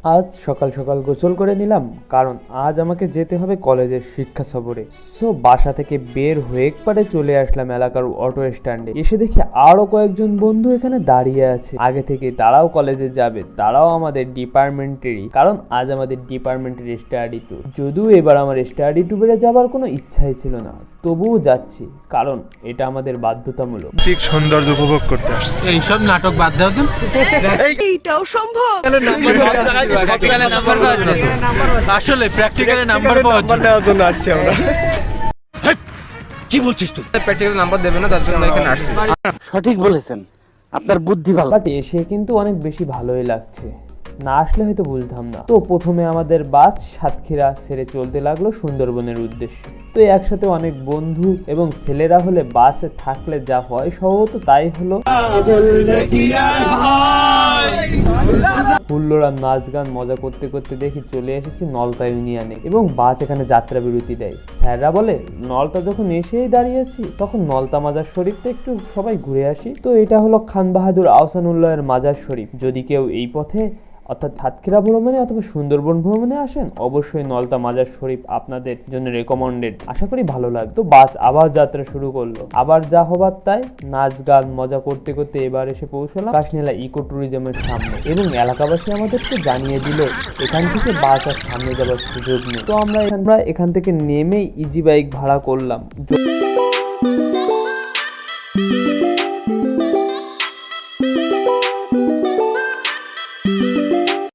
আজ সকাল সকাল গোসল করে নিলাম, কারণ আজ আমাকে যেতে হবে কলেজের শিক্ষা সফরে। সো বাসা থেকে বের হয়ে একবারে চলে আসলাম এলাকার অটো স্ট্যান্ডে। এসে দেখি আরো কয়েকজন বন্ধু এখানে দাঁড়িয়ে আছে। আগে থেকে তারাও কলেজে যাবে, তারাও আমাদের ডিপার্টমেন্টেরই, কারণ আজ আমাদের ডিপার্টমেন্টের স্টাডি ট্যুর। যদিও এবার আমার স্টাডি ট্যুরে যাবার কোনো ইচ্ছাই ছিল না, তবুও যাচ্ছি, কারণ এটা আমাদের বাধ্যতামূলক। ঠিক সৌন্দর্য উপভোগ করতে আসছে। এইসব নাটক বাদ দাও তো, এইটাও সম্ভব। আসলে প্র্যাকটিক্যালি নাম্বার নেওয়ার জন্য আসছি আমরা। কি বলছিস তুই? প্র্যাকটিক্যাল নাম্বার দেবে না, তার জন্য এখানে আসছি। সঠিক বলেছেন, আপনার বুদ্ধি ভালো। বাট এসে কিন্তু অনেক বেশি ভালোই লাগছে, না আসলে হয়তো বুঝতাম না। তো প্রথমে আমাদের বাস সাতক্ষীরা ছেড়ে চলতে লাগলো সুন্দরবনের উদ্দেশ্যে। তো একসাথে অনেক বন্ধু এবং ছেলেরা হলে বাসে থাকলে যা হয় সম্ভবত তাই হলো। হুল্লোড়া নাচ গান মজা করতে করতে দেখি চলে এসেছি নলতা ইউনিয়নে, এবং বাস এখানে যাত্রা বিরতি দেয়। স্যাররা বলে নলতা যখন এসেই দাঁড়িয়েছি তখন নলতা মাজার শরীফটা একটু সবাই ঘুরে আসি। তো এটা হলো খান বাহাদুর আহসানুল্লাহের মাজার শরীফ। যদি কেউ এই পথে অর্থাৎ সাতক্ষীরা ভ্রমণে অথবা সুন্দরবন ভ্রমণে আসেন, অবশ্যই নলতা মাজার শরীফ আপনাদের জন্য রেকমেন্ডেড। আশা করি ভালো লাগবে। তো বাস আবার যাত্রা শুরু করলো, আবার যা হবার তাই, নাচ গান মজা করতে করতে এবার এসে পৌঁছলাম কাশনিলা ইকো ট্যুরিজমের সামনে, এবং এলাকাবাসী আমাদেরকে জানিয়ে দিল এখান থেকে বাস আর সামনে যাবার সুযোগ নেই। তো আমরা এখান থেকে নেমে ইজি বাইক ভাড়া করলাম।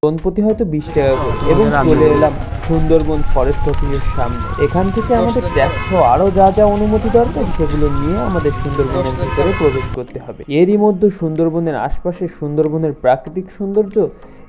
জনপ্রতি হয়তো 20 টাকা করে, এবং চলে এলাম সুন্দরবন ফরেস্ট অফিসের সামনে। এখান থেকে আমাদের ট্যাক্স আরো যা যা অনুমতি দরকার সেগুলো নিয়ে আমাদের সুন্দরবনের ভিতরে প্রবেশ করতে হবে। এরই মধ্যে সুন্দরবনের আশপাশে সুন্দরবনের প্রাকৃতিক সৌন্দর্য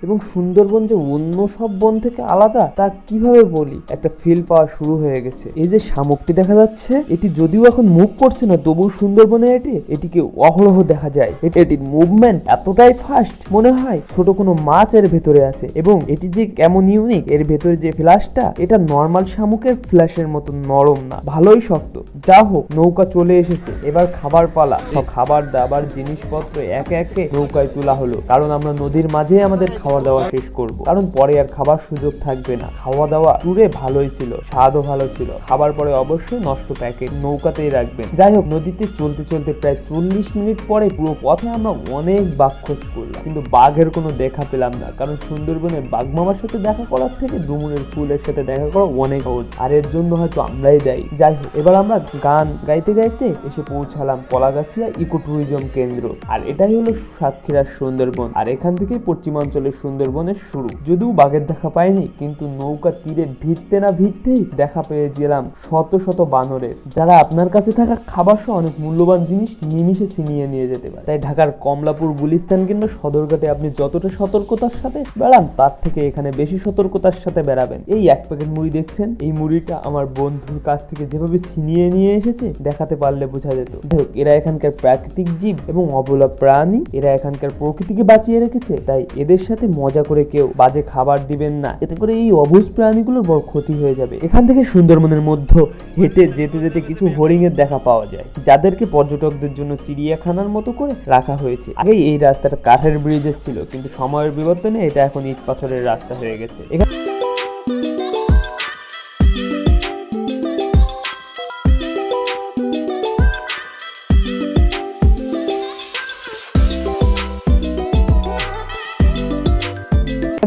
এবং সুন্দরবন যে অন্য সব বন থেকে আলাদা তা কিভাবে বলি, একটা ফিল পাওয়া শুরু হয়ে গেছে। এই যে শামুকটি দেখা যাচ্ছে, এটি যদিও এখন মুভ করছে না, তবুও সুন্দরবনে এটিকে অহরহ দেখা যায়। এটির মুভমেন্ট এতটাই ফাস্ট, মনে হয় ছোট কোনো মাছ এর ভেতরে আছে। এবং এটি যে কেমন ইউনিক, এর ভেতরে যে ফ্ল্যাশটা, এটা নর্মাল শামুকের ফ্ল্যাশের মতো নরম না, ভালোই শক্ত। যা হোক, নৌকা চলে এসেছে, এবার খাবার পালা। সব খাবার দাবার জিনিসপত্র একে একে নৌকায় তোলা হলো, কারণ আমরা নদীর মাঝে আমাদের খাওয়া দাওয়া শেষ করব, কারণ পরে আর খাবার সুযোগ থাকবে না। খাওয়া দাওয়া ট্যুরে ভালোই ছিল, স্বাদও ভালো ছিল। খাবার পরে অবশ্যই নষ্ট প্যাকেট নৌকাতেই রাখবেন। যাই হোক, নদীতে চলতে চলতে প্রায় 40 মিনিট পরে পুরো পথে আমরা অনেক বাঘ খোঁজ করলাম, কিন্তু বাঘের কোনো দেখা পেলাম না, কারণ সুন্দরবনে বাঘ মামার সাথে দেখা করার থেকে ডুমুরের ফুলের সাথে দেখা করা অনেক সহজ, আর এর জন্য হয়তো আমরাই দায়ী। যাই হোক, এবার আমরা গান গাইতে গাইতে এসে পৌঁছালাম কলাগাছিয়া ইকো ট্যুরিজম কেন্দ্র, আর এটাই হলো সাতক্ষীরার সুন্দরবন। আর এখান থেকেই পশ্চিমাঞ্চলের সুন্দরবনের শুরু। যদিও বাঘের দেখা পাইনি, কিন্তু নৌকা তীরে ভিড়তে না ভিড়তেই দেখা পেয়ে গেলাম শত শত বানরের, যারা আপনার কাছে থাকা খাবার সহ অনেক মূল্যবান জিনিস নিমিশে ছিনিয়ে নিয়ে যেতে পারে। তাই ঢাকার কমলাপুর, গুলিস্তান কিংবা সদরঘাটে আপনি যতটা সতর্কতার সাথে বেড়ান, তার থেকে এখানে বেশি সতর্কতার সাথে বেড়াবেন। এই এক প্যাকেট মুড়ি দেখছেন, এই মুড়িটা আমার বন্ধুর কাছ থেকে যেভাবে ছিনিয়ে নিয়ে এসেছে দেখাতে পারলে বোঝা যেত। যাই হোক, এরা এখানকার প্রাকৃতিক জীব এবং অবলা প্রাণী, এরা এখানকার প্রকৃতিকে বাঁচিয়ে রেখেছে, তাই এদের সাথে মজা করে কেউ বাজে খাবার দিবেন না, এতে করে এই অবুঝ প্রাণীগুলোর বড় ক্ষতি হয়ে যাবে। এখান থেকে সুন্দরবনের মধ্যে হেঁটে যেতে যেতে কিছু হরিণের দেখা পাওয়া যায়, যাদেরকে পর্যটকদের জন্য চিড়িয়াখানার মতো করে রাখা হয়েছে। আগে এই রাস্তাটা কাঠের ব্রিজের ছিল, কিন্তু সময়ের বিবর্তনে এটা এখন ইট পাথরের রাস্তা হয়ে গেছে।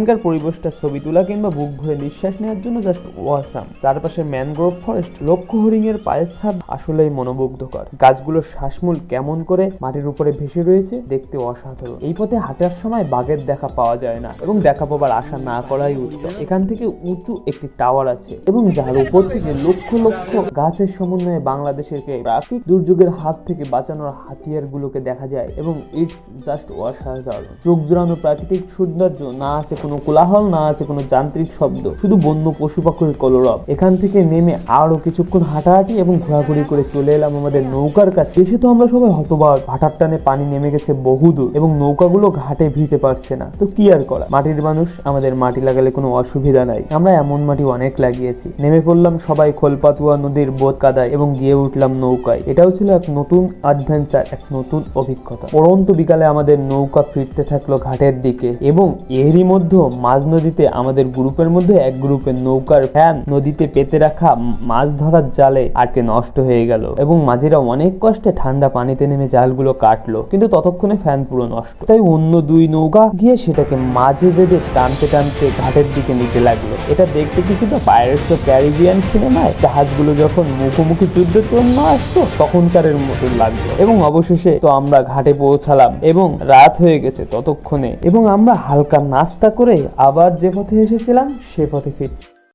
এখানকার পরিবেশটা ছবি তোলা কিংবা বুক ভরে নিঃশ্বাস নেওয়ার জন্য জাস্ট ওয়াসাম। চারপাশে ম্যানগ্রোভ ফরেস্ট, লক্ষ্য হরিণের পায়ের ছাপ আসলেই মনোমুগ্ধকর। গাছগুলোর শ্বাসমূল কেমন করে মাটির উপরে ভেসে রয়েছে, দেখতে অসাধারণ। এই পথে হাঁটার সময় বাঘের দেখা পাওয়া যায় না, এবং দেখা পাবার আশা না করাই উত্তম। এখান থেকে উঁচু একটি টাওয়ার আছে, এবং যার উপর থেকে লক্ষ লক্ষ গাছের সমন্বয়ে বাংলাদেশের প্রাকৃতিক দুর্যোগের হাত থেকে বাঁচানোর হাতিয়ার গুলোকে দেখা যায়, এবং ইটস জাস্ট অসাধারণ। চোখ জোড়ানো প্রাকৃতিক সৌন্দর্য, না আছে কোনো কোলাহল, না আছে কোনো যান্ত্রিক শব্দ, শুধু বন্য পশু পাখির কলরব। এখান থেকে নেমে আরো কিছুক্ষণ হাঁটাহাঁটি এবং ঘোরাঘুরি করে চলে এলাম আমাদের নৌকার কাছে। এসে তো আমরা সবাই হতবাক, ভাটার টানে পানি নেমে গেছে বহুদূর, এবং নৌকাগুলো ঘাটে ভিড়তে পারছে না। তো কি আর করা, মাটির মানুষ, আমাদের মাটি লাগালে কোনো অসুবিধা নাই। আমরা এমন মাটি অনেক লাগিয়েছি। নেমে পড়লাম সবাই খোলপাতুয়া নদীর বোধ কাদায়, এবং গিয়ে উঠলাম নৌকায়। এটাও ছিল এক নতুন অ্যাডভেঞ্চার, এক নতুন অভিজ্ঞতা। পরন্ত বিকালে আমাদের নৌকা ফিরতে থাকলো ঘাটের দিকে, এবং এরই মধ্যে মাঝ নদীতে আমাদের গ্রুপের মধ্যে এক গ্রুপের নৌকার ফ্যান নদীতে পেতে রাখা মাছ ধরার জালে আটকে নষ্ট হয়ে গেল এবং মাঝিরা অনেক কষ্টে ঠান্ডা পানিতে নেমে জালগুলো কাটলো, কিন্তু ততক্ষণে ফ্যান পুরো নষ্ট। তাই অন্য দুই নৌকা গিয়ে সেটাকে মাঝে বেঁধে টানতে টানতে ঘাটের দিকে নিতে লাগলো। এটা দেখতে কিছুটা পাইরেটস অফ ক্যারিবিয়ান সিনেমায় জাহাজগুলো যখন মুখোমুখি যুদ্ধের জন্য আসতো তখনকারের মতো লাগলো। এবং অবশেষে তো আমরা ঘাটে পৌঁছালাম এবং রাত হয়ে গেছে ততক্ষণে, এবং আমরা হালকা নাস্তা করে আবার যে পথে এসেছিলাম সে পথে ফিরছি।